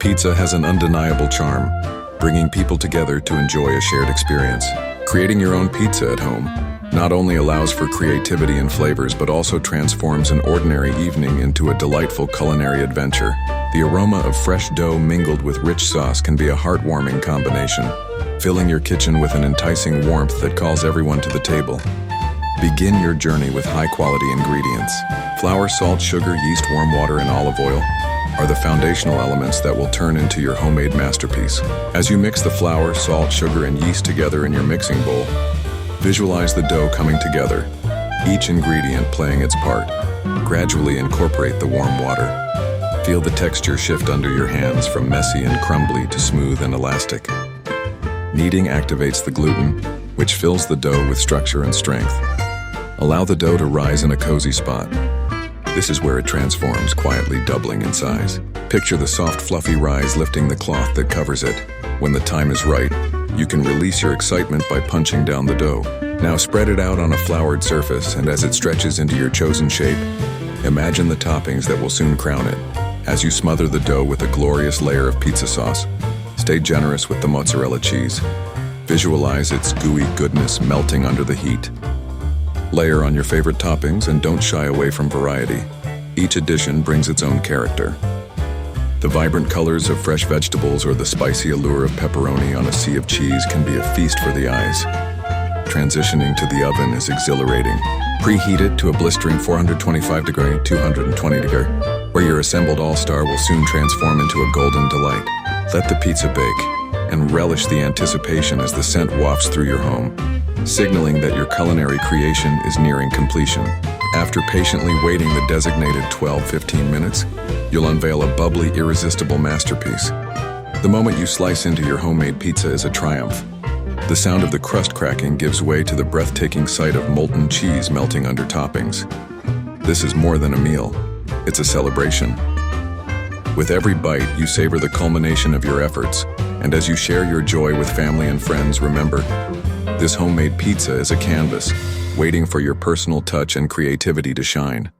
Pizza has an undeniable charm, bringing people together to enjoy a shared experience. Creating your own pizza at home not only allows for creativity and flavors, but also transforms an ordinary evening into a delightful culinary adventure. The aroma of fresh dough mingled with rich sauce can be a heartwarming combination, filling your kitchen with an enticing warmth that calls everyone to the table. Begin your journey with high-quality ingredients. Flour, salt, sugar, yeast, warm water, and olive oil are the foundational elements that will turn into your homemade masterpiece. As you mix the flour, salt, sugar, and yeast together in your mixing bowl, visualize the dough coming together, each ingredient playing its part. Gradually incorporate the warm water. Feel the texture shift under your hands from messy and crumbly to smooth and elastic. Kneading activates the gluten, which fills the dough with structure and strength. Allow the dough to rise in a cozy spot. This is where it transforms, quietly doubling in size. Picture the soft, fluffy rise lifting the cloth that covers it. When the time is right, you can release your excitement by punching down the dough. Now spread it out on a floured surface, and as it stretches into your chosen shape, imagine the toppings that will soon crown it. As you smother the dough with a glorious layer of pizza sauce, stay generous with the mozzarella cheese. Visualize its gooey goodness melting under the heat. Layer on your favorite toppings and don't shy away from variety. Each addition brings its own character. The vibrant colors of fresh vegetables or the spicy allure of pepperoni on a sea of cheese can be a feast for the eyes. Transitioning to the oven is exhilarating. Preheat it to a blistering 425°, 220°, where your assembled all-star will soon transform into a golden delight. Let the pizza bake and relish the anticipation as the scent wafts through your home, signaling that your culinary creation is nearing completion. After patiently waiting the designated 12-15 minutes, you'll unveil a bubbly, irresistible masterpiece. The moment you slice into your homemade pizza is a triumph. The sound of the crust cracking gives way to the breathtaking sight of molten cheese melting under toppings. This is more than a meal, it's a celebration. With every bite, you savor the culmination of your efforts, and as you share your joy with family and friends, remember, this homemade pizza is a canvas, waiting for your personal touch and creativity to shine.